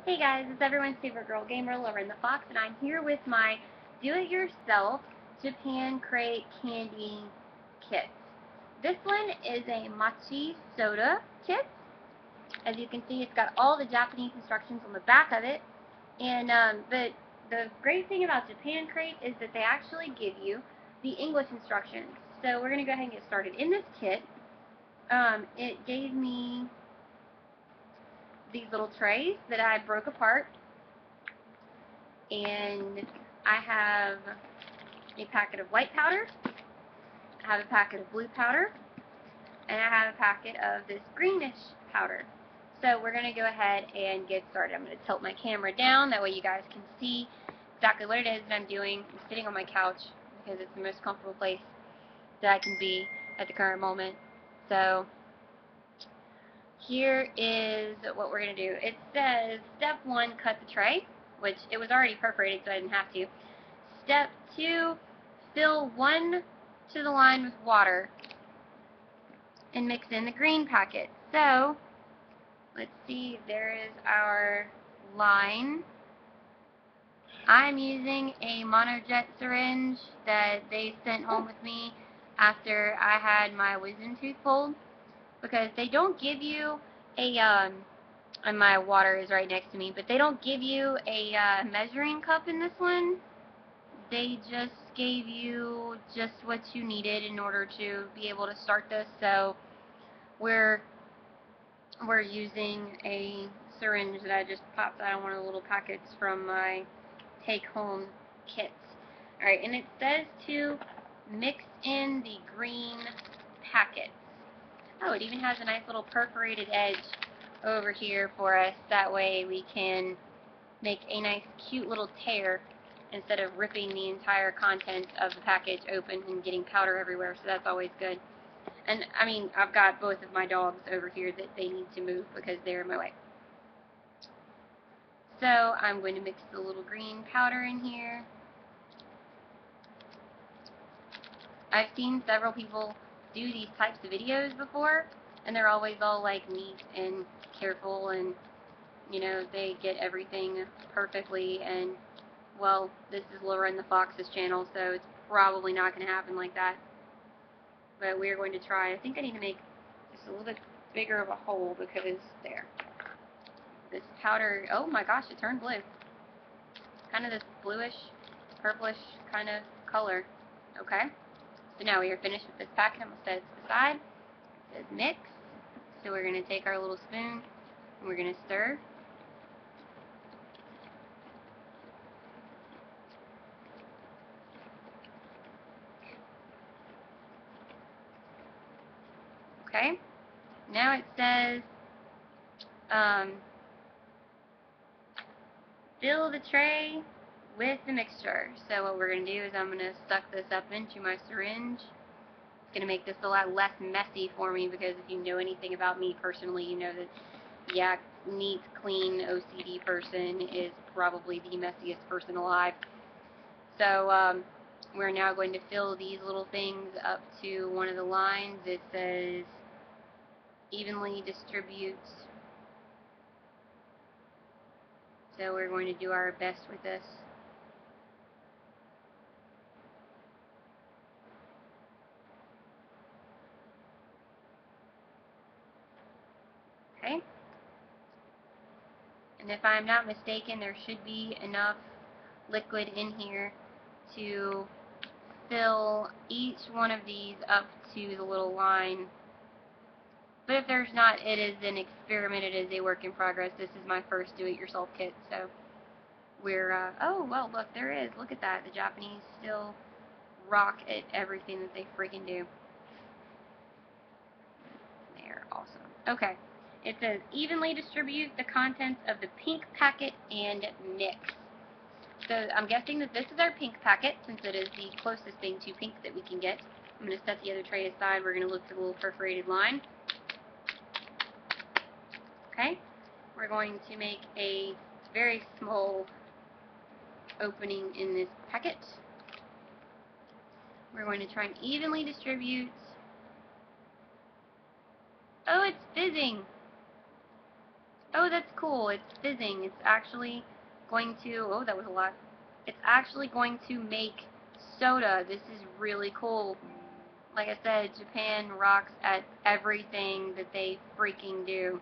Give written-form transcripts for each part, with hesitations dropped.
Hey guys, it's everyone's favorite girl gamer, Lauren the Fox, and I'm here with my do-it-yourself Japan Crate candy kit. This one is a Mochi soda kit. As you can see, it's got all the Japanese instructions on the back of it. And but the great thing about Japan Crate is that they actually give you the English instructions. So we're going to go ahead and get started. In this kit, it gave me these little trays that I broke apart, and I have a packet of white powder, I have a packet of blue powder, and I have a packet of this greenish powder. So we're going to go ahead and get started. I'm going to tilt my camera down, that way you guys can see exactly what it is that I'm doing. I'm sitting on my couch because it's the most comfortable place that I can be at the current moment. So here is what we're going to do. It says, step 1, cut the tray, which it was already perforated so I didn't have to. Step 2, fill 1 to the line with water and mix in the green packet. So, let's see, there is our line. I'm using a monojet syringe that they sent home with me after I had my wisdom tooth pulled, because they don't give you a, and my water is right next to me, but they don't give you a measuring cup in this one. They just gave you just what you needed in order to be able to start this. So we're using a syringe that I just popped out of one of the little packets from my take-home kits. Alright, and it says to mix in the green packets. Oh, it even has a nice little perforated edge over here for us. That way we can make a nice cute little tear instead of ripping the entire contents of the package open and getting powder everywhere, so that's always good. And, I mean, I've got both of my dogs over here that they need to move because they're in my way. So, I'm going to mix the little green powder in here. I've seen several people do these types of videos before, and they're always all, like, neat and careful, and, you know, they get everything perfectly, and well, this is Lauren the Fox's channel, so it's probably not going to happen like that. But we're going to try. I think I need to make just a little bit bigger of a hole because there. This powder, oh my gosh, it turned blue. Kind of this bluish, purplish kind of color. Okay. So now we are finished with this packet. I'm going to set it to the side. It says mix. So we're going to take our little spoon and we're going to stir. Okay. Now it says fill the tray with the mixture. So what we're going to do is I'm going to suck this up into my syringe. It's going to make this a lot less messy for me, because if you know anything about me personally, you know that, yeah, neat, clean, OCD person is probably the messiest person alive. So we're now going to fill these little things up to one of the lines. It says evenly distribute. So we're going to do our best with this. Okay. And if I'm not mistaken, there should be enough liquid in here to fill each one of these up to the little line. But if there's not, it is an experiment. It is a work in progress. This is my first do-it-yourself kit, so we're, oh, well, look, there is. Look at that. The Japanese still rock at everything that they freaking do. They're awesome. Okay. It says, evenly distribute the contents of the pink packet and mix. So I'm guessing that this is our pink packet, since it is the closest thing to pink that we can get. I'm going to set the other tray aside. We're going to look for the little perforated line. Okay. We're going to make a very small opening in this packet. We're going to try and evenly distribute. Oh, it's fizzing. Oh, that's cool. It's fizzing. It's actually going to, oh, that was a lot. It's actually going to make soda. This is really cool. Like I said, Japan rocks at everything that they freaking do.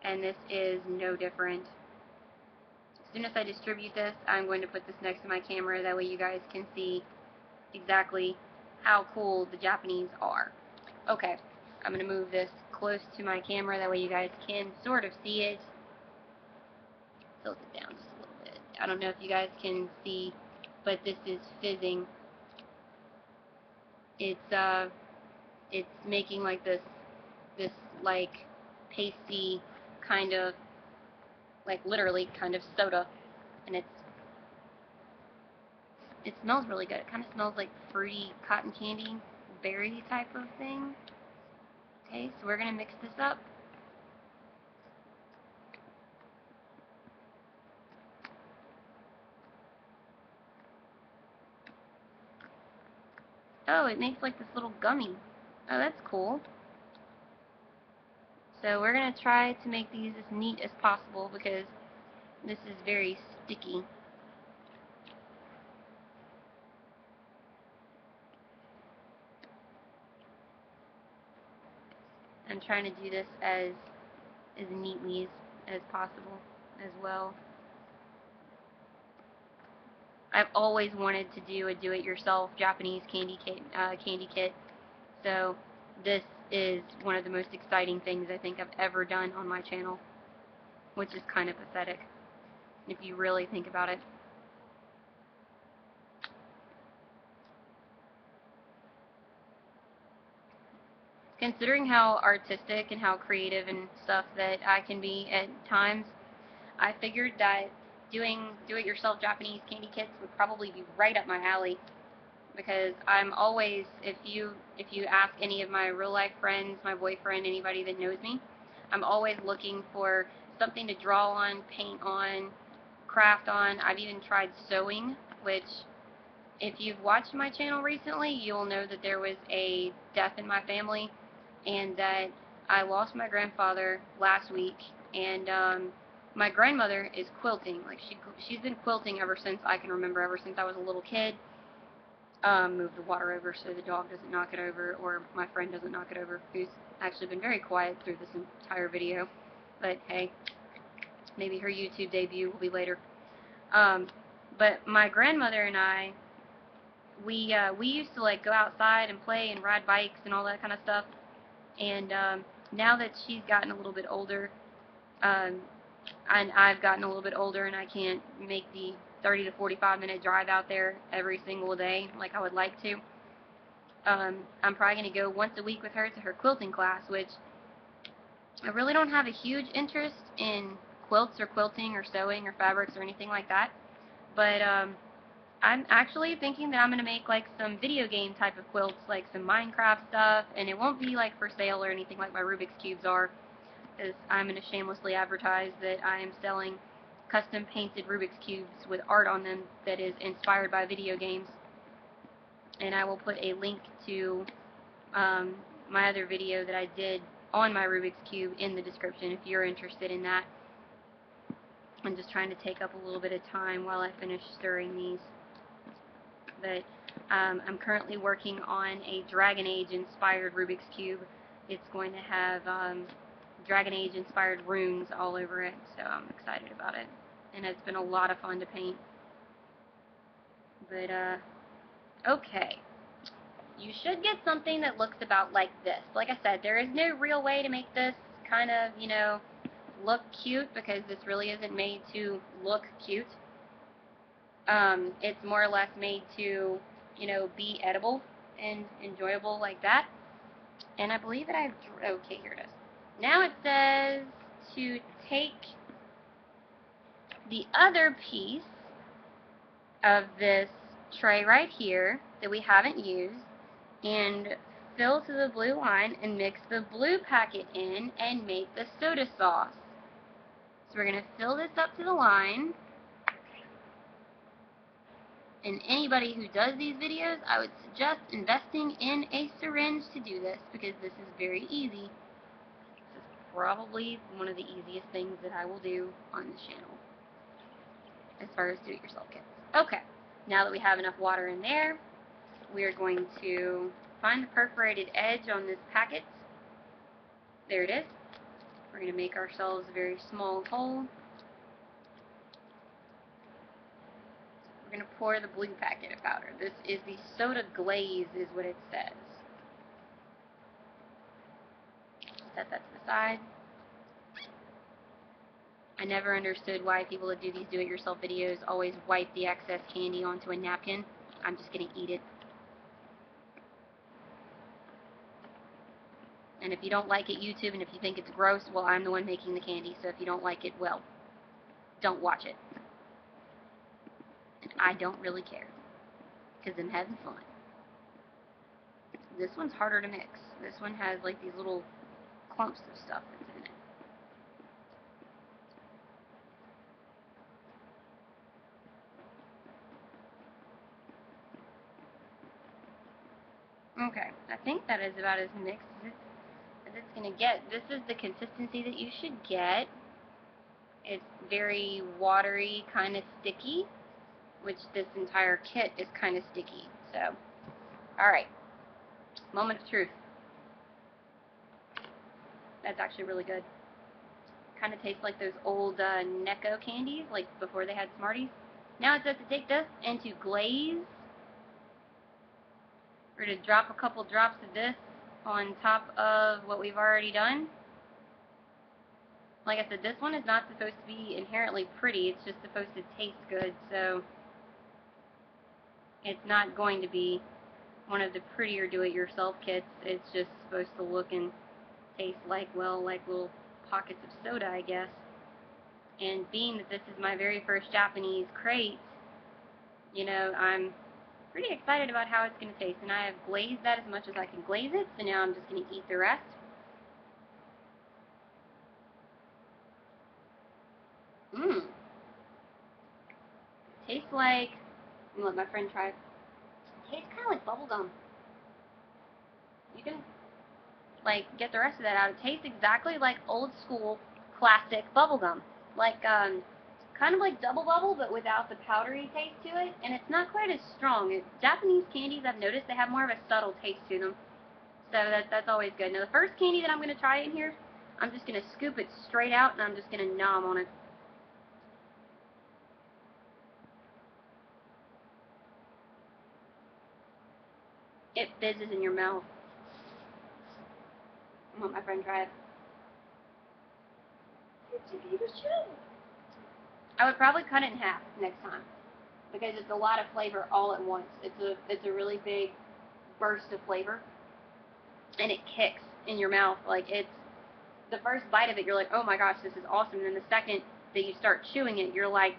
And this is no different. As soon as I distribute this, I'm going to put this next to my camera. That way you guys can see exactly how cool the Japanese are. Okay, I'm going to move this close to my camera. That way you guys can sort of see it. Tilt it down just a little bit. I don't know if you guys can see, but this is fizzing. It's making like this like pasty kind of, like literally kind of soda, and it smells really good. It kind of smells like fruity cotton candy, berry type of thing. Okay, so we're gonna mix this up. Oh, it makes like this little gummy. Oh, that's cool. So we're going to try to make these as neat as possible because this is very sticky. I'm trying to do this as neatly as possible as well. I've always wanted to do a do-it-yourself Japanese candy kit, so this is one of the most exciting things I think I've ever done on my channel, which is kind of pathetic if you really think about it. Considering how artistic and how creative and stuff that I can be at times, I figured that doing do-it-yourself Japanese candy kits would probably be right up my alley, because I'm always, if you ask any of my real life friends, my boyfriend, anybody that knows me, I'm always looking for something to draw on, paint on, craft on. I've even tried sewing, which if you've watched my channel recently, you'll know that there was a death in my family and that I lost my grandfather last week, and my grandmother is quilting. Like she's been quilting ever since I can remember, ever since I was a little kid. Move the water over so the dog doesn't knock it over, or my friend doesn't knock it over, who's actually been very quiet through this entire video. But hey, maybe her YouTube debut will be later. But my grandmother and I, we used to like go outside and play and ride bikes and all that kind of stuff. And now that she's gotten a little bit older, and I've gotten a little bit older, and I can't make the 30 to 45-minute drive out there every single day like I would like to, I'm probably going to go once a week with her to her quilting class, which I really don't have a huge interest in quilts or quilting or sewing or fabrics or anything like that. But I'm actually thinking that I'm going to make like some video game type of quilts, like some Minecraft stuff, and it won't be like for sale or anything like my Rubik's Cubes are, because I'm going to shamelessly advertise that I am selling custom painted Rubik's Cubes with art on them that is inspired by video games. And I will put a link to my other video that I did on my Rubik's Cube in the description if you're interested in that. I'm just trying to take up a little bit of time while I finish stirring these. But I'm currently working on a Dragon Age inspired Rubik's Cube. It's going to have Dragon Age inspired runes all over it, so I'm excited about it. And it's been a lot of fun to paint. But okay. You should get something that looks about like this. Like I said, there is no real way to make this kind of, you know, look cute, because this really isn't made to look cute. It's more or less made to, you know, be edible and enjoyable like that. And I believe that I've, okay, here it is. Now it says to take the other piece of this tray right here that we haven't used and fill to the blue line and mix the blue packet in and make the soda sauce. So we're going to fill this up to the line. And anybody who does these videos, I would suggest investing in a syringe to do this, because this is very easy. probably one of the easiest things that I will do on this channel as far as do-it-yourself kits. Okay, now that we have enough water in there, we are going to find the perforated edge on this packet. There it is. We're going to make ourselves a very small hole. We're going to pour the blue packet of powder. This is the soda glaze is what it says. Set that to the side. I never understood why people that do these do-it-yourself videos always wipe the excess candy onto a napkin. I'm just going to eat it. And if you don't like it, YouTube, and if you think it's gross, well, I'm the one making the candy, so if you don't like it, well, don't watch it. And I don't really care, because I'm having fun. This one's harder to mix. This one has, like, these little clumps of stuff that's in it. Okay, I think that is about as mixed as it's going to get. This is the consistency that you should get. It's very watery, kind of sticky, which this entire kit is kind of sticky. So, alright, moment of truth. That's actually really good. Kind of tastes like those old Necco candies, like before they had Smarties. Now it says to take this into glaze. We're going to drop a couple drops of this on top of what we've already done. Like I said, this one is not supposed to be inherently pretty, it's just supposed to taste good, so it's not going to be one of the prettier do-it-yourself kits. It's just supposed to look and taste like, well, like little pockets of soda, I guess. And being that this is my very first Japanese crate, you know, I'm pretty excited about how it's going to taste. And I have glazed that as much as I can glaze it, so now I'm just going to eat the rest. Mmm. Tastes like, I'm going to let my friend try it. Tastes kind of like bubble gum. You can, like, get the rest of that out. It tastes exactly like old school classic bubble gum. Like, kind of like Double Bubble, but without the powdery taste to it. And it's not quite as strong. Japanese candies, I've noticed, they have more of a subtle taste to them. So that's always good. Now, the first candy that I'm going to try in here, I'm just going to scoop it straight out, and I'm just going to nom on it. It fizzes in your mouth. I'm going to let my friend try it. I would probably cut it in half next time, because it's a lot of flavor all at once. It's a really big burst of flavor, and it kicks in your mouth. Like, it's the first bite of it, you're like, oh my gosh, this is awesome. And then the second that you start chewing it, you're like,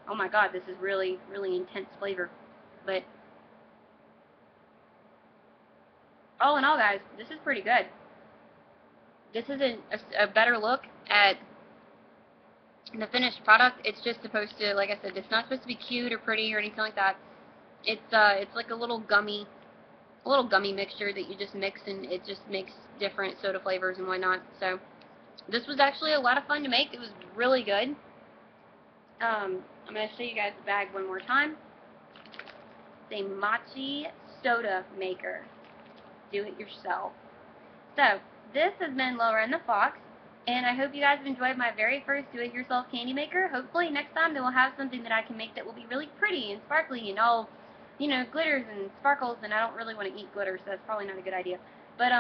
oh my god, this is really, really intense flavor. But all in all, guys, this is pretty good. This isn't a better look at the finished product. It's just supposed to, like I said, it's not supposed to be cute or pretty or anything like that. It's like a little gummy mixture that you just mix, and it just makes different soda flavors and whatnot. So this was actually a lot of fun to make. It was really good. I'm going to show you guys the bag one more time. It's a Mochi soda maker. Do it yourself. So this has been Laura and the Fox, and I hope you guys have enjoyed my very first do-it-yourself candy maker. Hopefully next time they will have something that I can make that will be really pretty and sparkly and all, you know, glitters and sparkles, and I don't really want to eat glitter, so that's probably not a good idea. But,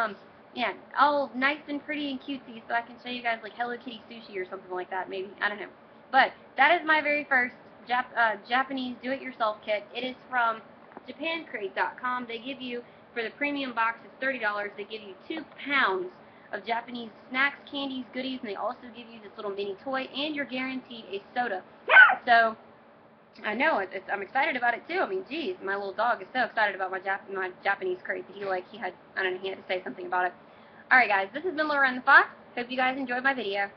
yeah, all nice and pretty and cutesy, so I can show you guys, like, Hello Kitty sushi or something like that, maybe. I don't know. But that is my very first Japanese do-it-yourself kit. It is from japancrate.com. They give you, for the premium box, it's $30. They give you 2 pounds of Japanese snacks, candies, goodies, and they also give you this little mini toy, and you're guaranteed a soda. So, I know, I'm excited about it too. I mean, geez, my little dog is so excited about my Japanese crate that he had to say something about it. Alright guys, this has been Laura and the Fox. Hope you guys enjoyed my video.